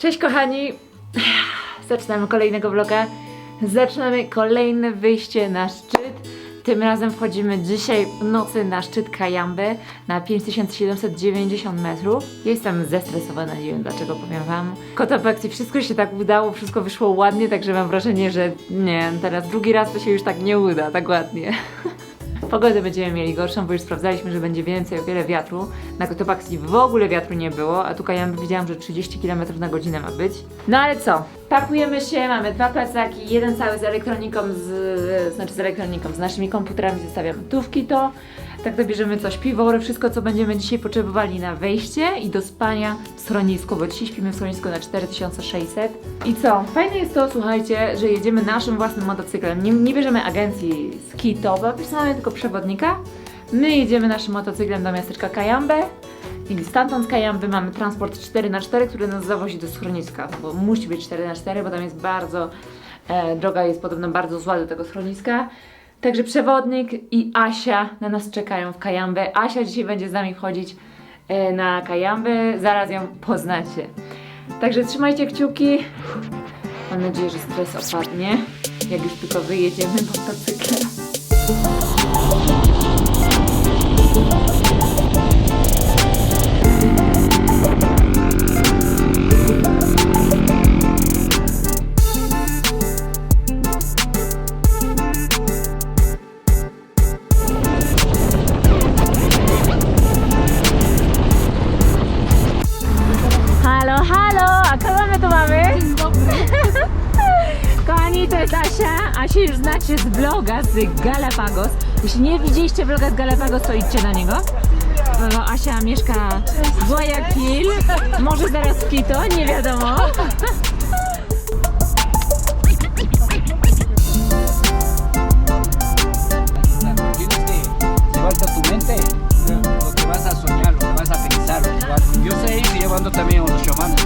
Cześć kochani! Zaczynamy kolejnego vloga. Zaczynamy kolejne wyjście na szczyt. Tym razem wchodzimy dzisiaj w nocy na szczyt Cayambe na 5790 metrów. Jestem zestresowana, nie wiem dlaczego, powiem wam. Cotopaxi, wszystko się tak udało, wszystko wyszło ładnie, także mam wrażenie, że nie, teraz drugi raz to się już tak nie uda, tak ładnie. Pogodę będziemy mieli gorszą, bo już sprawdzaliśmy, że będzie więcej, o wiele wiatru. Na Cotopaxi w ogóle wiatru nie było, a tu Cayambe widziałam, że 30 km na godzinę ma być. No ale co? Pakujemy się, mamy dwa plecaki, jeden cały z elektroniką, z naszymi komputerami zostawiamy tu w Quito. Tak to bierzemy coś, piwory, wszystko co będziemy dzisiaj potrzebowali na wejście i do spania w schronisku, bo dzisiaj śpimy w schronisku na 4600. I co? Fajne jest to, słuchajcie, że jedziemy naszym własnym motocyklem. Nie bierzemy agencji z Quito, bo mamy tylko przewodnika. My jedziemy naszym motocyklem do miasteczka Cayambe. I stamtąd z Cayambe mamy transport 4x4, który nas zawozi do schroniska, bo musi być 4x4, bo tam jest bardzo, droga jest podobno bardzo zła do tego schroniska. Także przewodnik i Asia na nas czekają w Cayambe. Asia dzisiaj będzie z nami wchodzić na Cayambe, zaraz ją poznacie. Także trzymajcie kciuki. Mam nadzieję, że stres opadnie, jak już tylko wyjedziemy motocyklem. Halo, halo! A kogo my tu mamy? Dzień dobry. Kochani, to jest Asia. Asię już znacie z vloga z Galapagos. Jeśli nie widzieliście vloga z Galapagos, to idźcie na niego. Bo Asia mieszka w Guayaquil, może zaraz w Quito, nie wiadomo. Tienes que llevarte a tu mente lo que vas a soñar, lo que vas a pensar. Yo sé ir llevando también a los chamanes.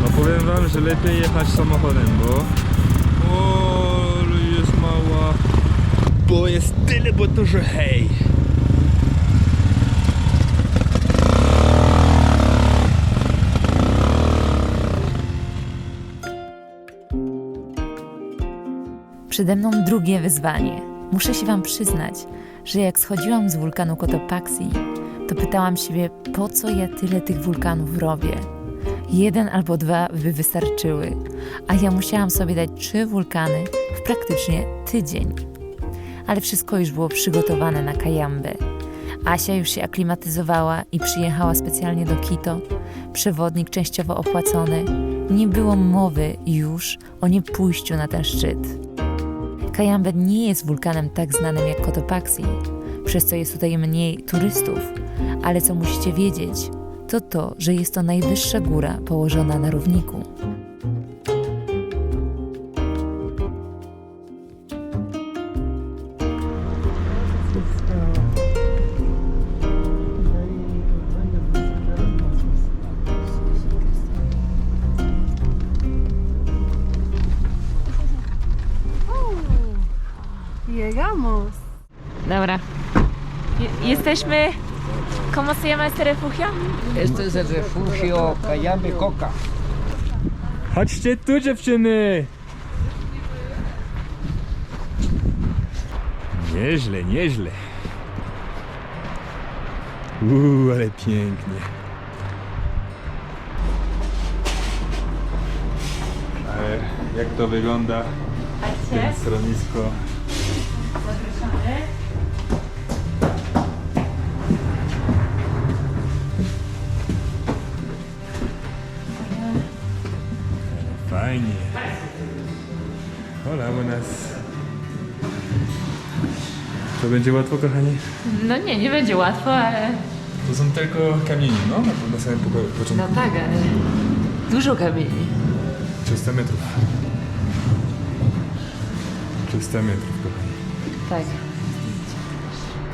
No powiem wam, że lepiej jechać samochodem, bo jest mała, bo jest tyle, bo dużo hej. Przede mną drugie wyzwanie. Muszę się wam przyznać, że jak schodziłam z wulkanu Cotopaxi, to pytałam siebie, po co ja tyle tych wulkanów robię. 1 albo 2 by wystarczyły, a ja musiałam sobie dać 3 wulkany w praktycznie tydzień. Ale wszystko już było przygotowane na Cayambe. Asia już się aklimatyzowała i przyjechała specjalnie do Quito. Przewodnik częściowo opłacony. Nie było mowy już o niepójściu na ten szczyt. Cayambe nie jest wulkanem tak znanym jak Cotopaxi, przez co jest tutaj mniej turystów, ale co musicie wiedzieć, to, że jest to najwyższa góra położona na równiku. Llegamos. Dobra. Jesteśmy... ¿Cómo se llama este refugio? Este es el refugio Cayambe Coca. Chodźcie tu, dziewczyny! Nieźle, nieźle. Ale pięknie. Ale jak to wygląda? Ten schronisko. Zapraszamy. Fajnie. Hola, buenas. To będzie łatwo, kochani? No nie będzie łatwo, ale... To są tylko kamienie, no? Na samym początku. No tak, ale... Dużo kamieni. 300 metrów. 300 metrów, kochani. Tak.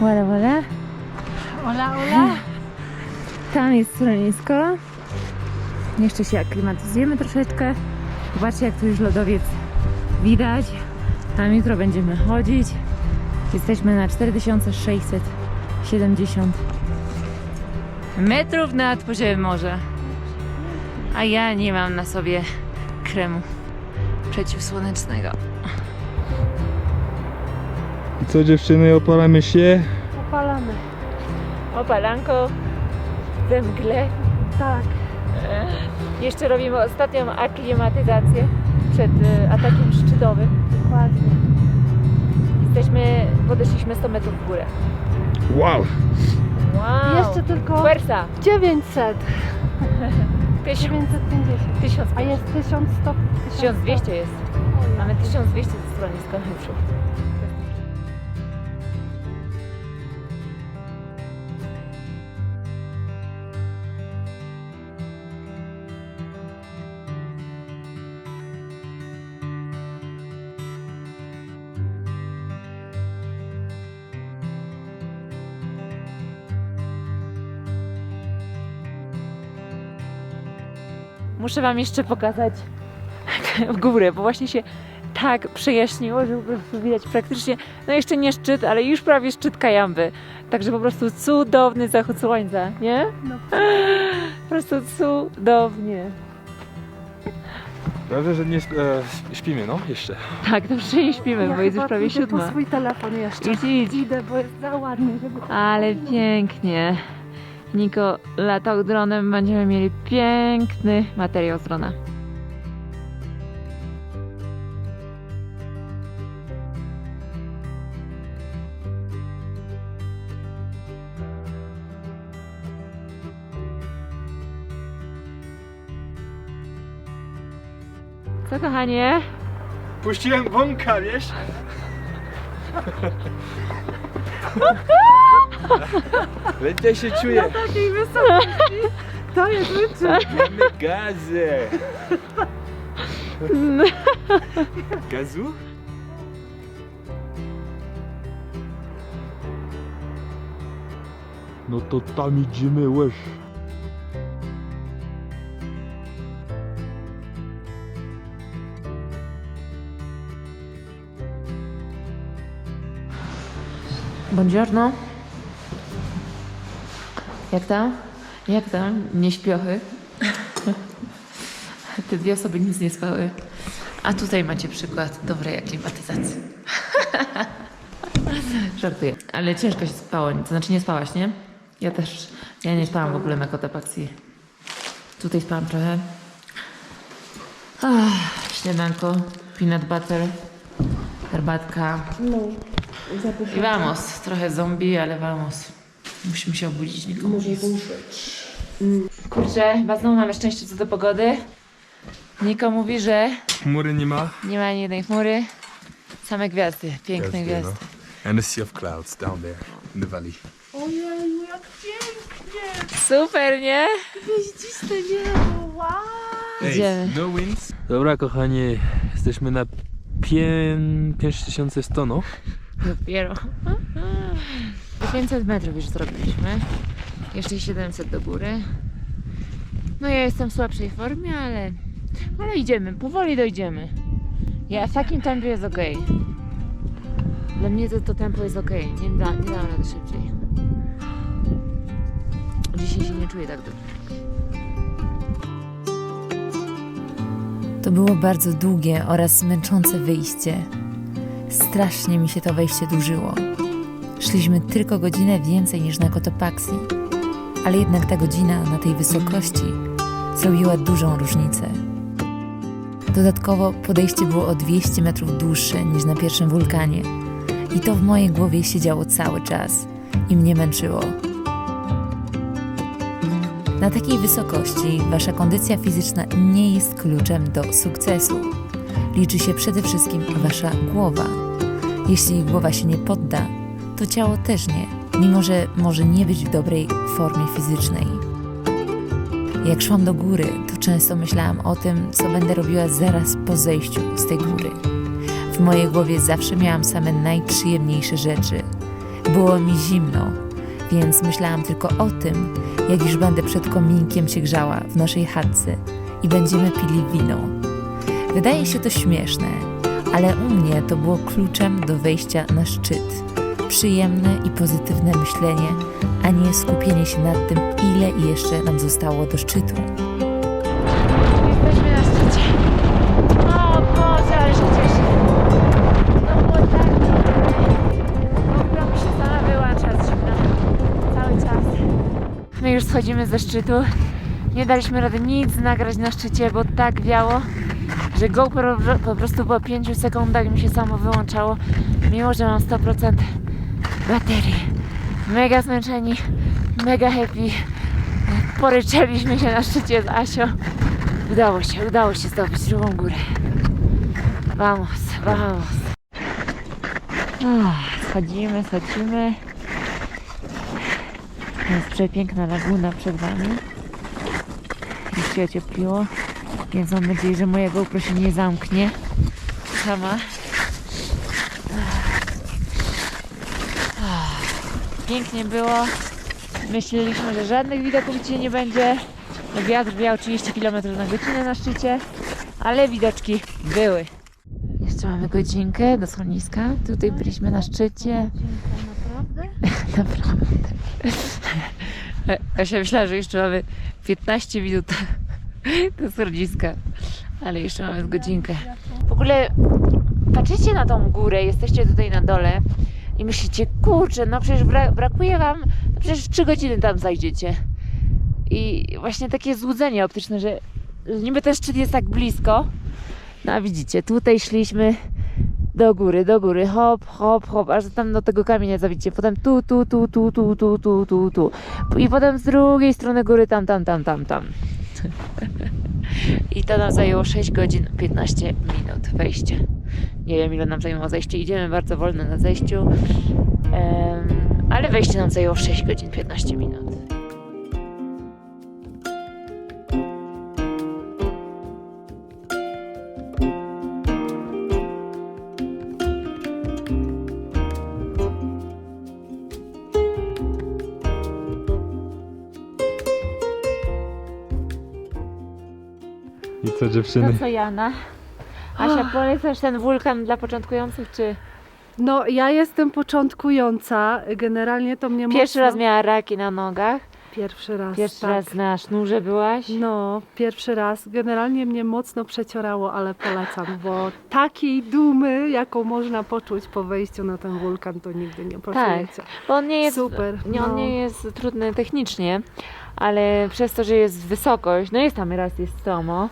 Voilà, voilà. Hola, hola. Tam jest schronisko. Jeszcze się aklimatyzujemy troszeczkę. Zobaczcie, jak tu już lodowiec widać. Tam jutro będziemy chodzić. Jesteśmy na 4670 metrów nad poziomem morza. A ja nie mam na sobie kremu przeciwsłonecznego. I co dziewczyny, opalamy się? Opalamy. Opalanko we mgle. Tak. Jeszcze robimy ostatnią aklimatyzację przed atakiem szczytowym. Dokładnie. Podeszliśmy 100 metrów w górę. Wow! Wow! Jeszcze tylko Fuerza! 900. 1000, 950. 1000, A jest 1100. 1200 jest. Mamy 1200 ze schroniska najlepszych. Muszę wam jeszcze pokazać w górę, bo właśnie się tak przejaśniło, że po prostu widać praktycznie, no jeszcze nie szczyt, ale już prawie szczyt Kajamby. Także po prostu cudowny zachód słońca, nie? No. Po prostu cudownie. Dobrze, że nie śpimy, no jeszcze. Tak, dobrze nie śpimy, bo jest już chyba prawie pójdę po 7. swój telefon jeszcze. Idź. Idę, bo jest za ładny, żeby... Ale pięknie. Niko latał dronem, będziemy mieli piękny materiał z drona. Co, kochanie? Puściłem bąka, wiesz? Lepiej się czuję. Takiej wysokości. To jest wyczuć. Mamy gazę. Gazu? No to tam idziemy, łyż. Buongiorno. Jak tam? Jak tam? Nie śpiochy. Te dwie osoby nic nie spały. A tutaj macie przykład dobrej aklimatyzacji. Żartuję. Ale ciężko się spało. To znaczy nie spałaś, nie? Ja też. Ja nie spałam w ogóle na Cotopaxi. Tutaj spałam trochę. Śniadanko, peanut butter, herbatka. No. I vamos. Trochę zombie, ale vamos. Musimy się obudzić, nikomu nic. Kurczę, chyba znowu mamy szczęście co do pogody. Niko mówi, że Chmury nie ma. nie ma ani jednej chmury. Same gwiazdy, piękne gwiazdy. And a sea of clouds down there in the valley. Ojeju, jak pięknie. Super, nie? Gwieździste niebo, wow. Idziemy. No winds. Dobra, kochani, jesteśmy na 5100, no. Dopiero. 500 metrów już zrobiliśmy. Jeszcze 700 do góry. No ja jestem w słabszej formie, ale idziemy, powoli dojdziemy. Ja w takim tempie jest okej. Dla mnie to tempo jest okej. Nie dam rady szybciej. Dzisiaj się nie czuję tak dobrze. To było bardzo długie oraz męczące wyjście. Strasznie mi się to wejście dłużyło. Szliśmy tylko godzinę więcej niż na Cotopaxi, ale jednak ta godzina na tej wysokości zrobiła dużą różnicę. Dodatkowo podejście było o 200 metrów dłuższe niż na pierwszym wulkanie i to w mojej głowie siedziało cały czas i mnie męczyło. Na takiej wysokości wasza kondycja fizyczna nie jest kluczem do sukcesu. Liczy się przede wszystkim wasza głowa. Jeśli głowa się nie podda, to ciało też nie, mimo że może nie być w dobrej formie fizycznej. Jak szłam do góry, to często myślałam o tym, co będę robiła zaraz po zejściu z tej góry. W mojej głowie zawsze miałam same najprzyjemniejsze rzeczy. Było mi zimno, więc myślałam tylko o tym, jak już będę przed kominkiem się grzała w naszej chatce i będziemy pili wino. Wydaje się to śmieszne, ale u mnie to było kluczem do wejścia na szczyt. Przyjemne i pozytywne myślenie, a nie skupienie się nad tym, ile jeszcze nam zostało do szczytu. Jesteśmy na szczycie. O Boże, ale się cieszę. To było tak dobre. W ogóle mi się sama wyłącza zimna. Cały czas. My już schodzimy ze szczytu. Nie daliśmy rady nic nagrać na szczycie, bo tak wiało, że GoPro po prostu po 5 sekundach mi się samo wyłączało, mimo że mam 100% baterii. Mega zmęczeni, mega happy. Poryczeliśmy się na szczycie z Asią. Udało się zdobyć drugą górę. Vamos, vamos. Schodzimy. Jest przepiękna laguna przed wami. Już się ociepliło, więc mam nadzieję, że moja GoPro się nie zamknie sama. Pięknie było. Myśleliśmy, że żadnych widoków dzisiaj nie będzie. No, wiatr wiał 30 km na godzinę na szczycie, ale widoczki były. Jeszcze mamy godzinkę do schroniska. Tutaj byliśmy na szczycie. Naprawdę? Ja się myślałam, że jeszcze mamy 15 minut do schroniska, ale jeszcze mamy godzinkę. W ogóle patrzycie na tą górę, jesteście tutaj na dole i myślicie, kurczę, no przecież brakuje wam, no przecież w 3 godziny tam zajdziecie. I właśnie takie złudzenie optyczne, że niby ten szczyt jest tak blisko. No a widzicie, tutaj szliśmy do góry, hop, aż tam do tego kamienia zawidzicie, potem tu. I potem z drugiej strony góry tam. I to nam zajęło 6 godzin 15 minut wejście. Nie wiem, ile nam zajęło zejście. Idziemy bardzo wolno na zejściu, ale wejście nam zajęło 6 godzin 15 minut. I co, dziewczyny? To co, Jana? Asia, polecasz ten wulkan dla początkujących, czy No, ja jestem początkująca. Generalnie to mnie pierwszy mocno... raz miała raki na nogach? Pierwszy raz, Pierwszy tak. raz na sznurze byłaś? No, pierwszy raz. Generalnie mnie mocno przeciorało, ale polecam, bo takiej dumy, jaką można poczuć po wejściu na ten wulkan, to nigdy nie poczujecie. Bo on nie jest, Super, on no. nie jest trudny technicznie, ale przez to, że jest wysokość, no jest tam raz jest stromo,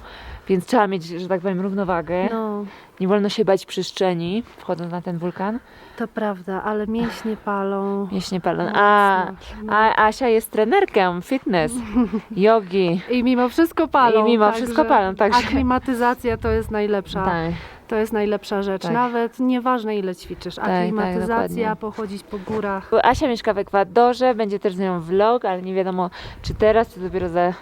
więc trzeba mieć, że tak powiem, równowagę. No, Nie wolno się bać przyszczeni, wchodząc na ten wulkan. to prawda, ale mięśnie palą. Mięśnie palą. Mocno. A Asia jest trenerką fitness, jogi. I mimo wszystko palą. I mimo wszystko palą, także- Aklimatyzacja to jest najlepsza. Tak. To jest najlepsza rzecz. Tak. Nawet nieważne ile ćwiczysz. Aklimatyzacja, dokładnie. pochodzić po górach. Asia mieszka w Ekwadorze, będzie też z nią vlog, ale nie wiadomo czy teraz, czy dopiero za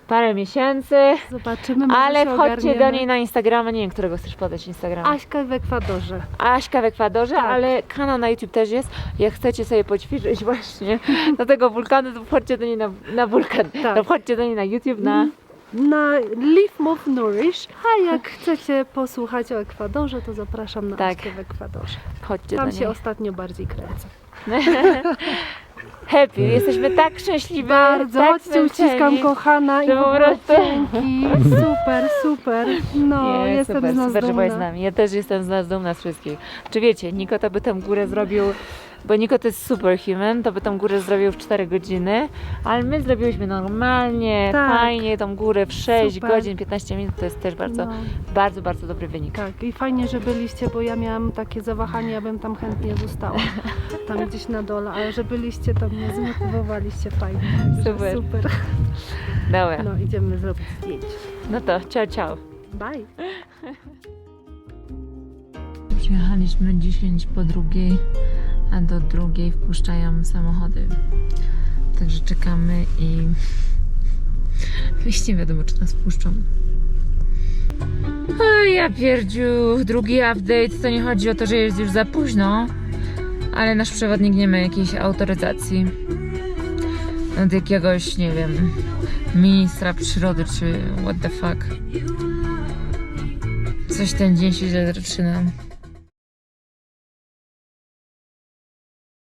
parę miesięcy. Zobaczymy, może Ale się wchodźcie ogarniemy. do niej na Instagrama, nie wiem, którego chcesz podać Instagrama. Aśka w Ekwadorze. Aśka w Ekwadorze, Tak. ale kanał na YouTube też jest. Jak chcecie sobie poćwiczyć właśnie do tego wulkanu, to wchodźcie do niej na wulkan. Tak. To wchodźcie do niej na YouTube, na... Na Live, Move, Nourish. A jak chcecie posłuchać o Ekwadorze, to zapraszam na Tak. Aśkę w Ekwadorze. Wchodźcie Tam do się niej. ostatnio bardziej kręcę. Happy, jesteśmy tak szczęśliwi. Bardzo, tak chodźcie, uściskam zmęczeni. kochana i że w po ogóle prostu- dzięki. Super. No, Nie, jestem super, z nas super, że byłaś z dumna. nami. Ja też jestem z nas dumna z wszystkich. Czy wiecie, Niko to by tę górę zrobił, bo Niko to jest superhuman, to by tą górę zrobił w 4 godziny, ale my zrobiłyśmy normalnie, Tak. fajnie tą górę w 6 Super. godzin, 15 minut, to jest też bardzo, No. bardzo dobry wynik. Tak, i fajnie, że byliście, bo ja miałam takie zawahanie, ja bym tam chętnie została. Tam gdzieś na dole, ale że byliście, to mnie zmotywowaliście fajnie. Także Super. Super. Dobra, No, idziemy zrobić zdjęcie. no to ciao. Bye. Przyjechaliśmy 10 po 2, a do 2 wpuszczają samochody. Także czekamy i nie wiadomo, czy nas wpuszczą. O ja pierdziu, drugi update. To nie chodzi o to, że jest już za późno, ale nasz przewodnik nie ma jakiejś autoryzacji. Od jakiegoś, nie wiem, ministra przyrody, czy what the fuck. Coś ten dzień się źle zaczyna.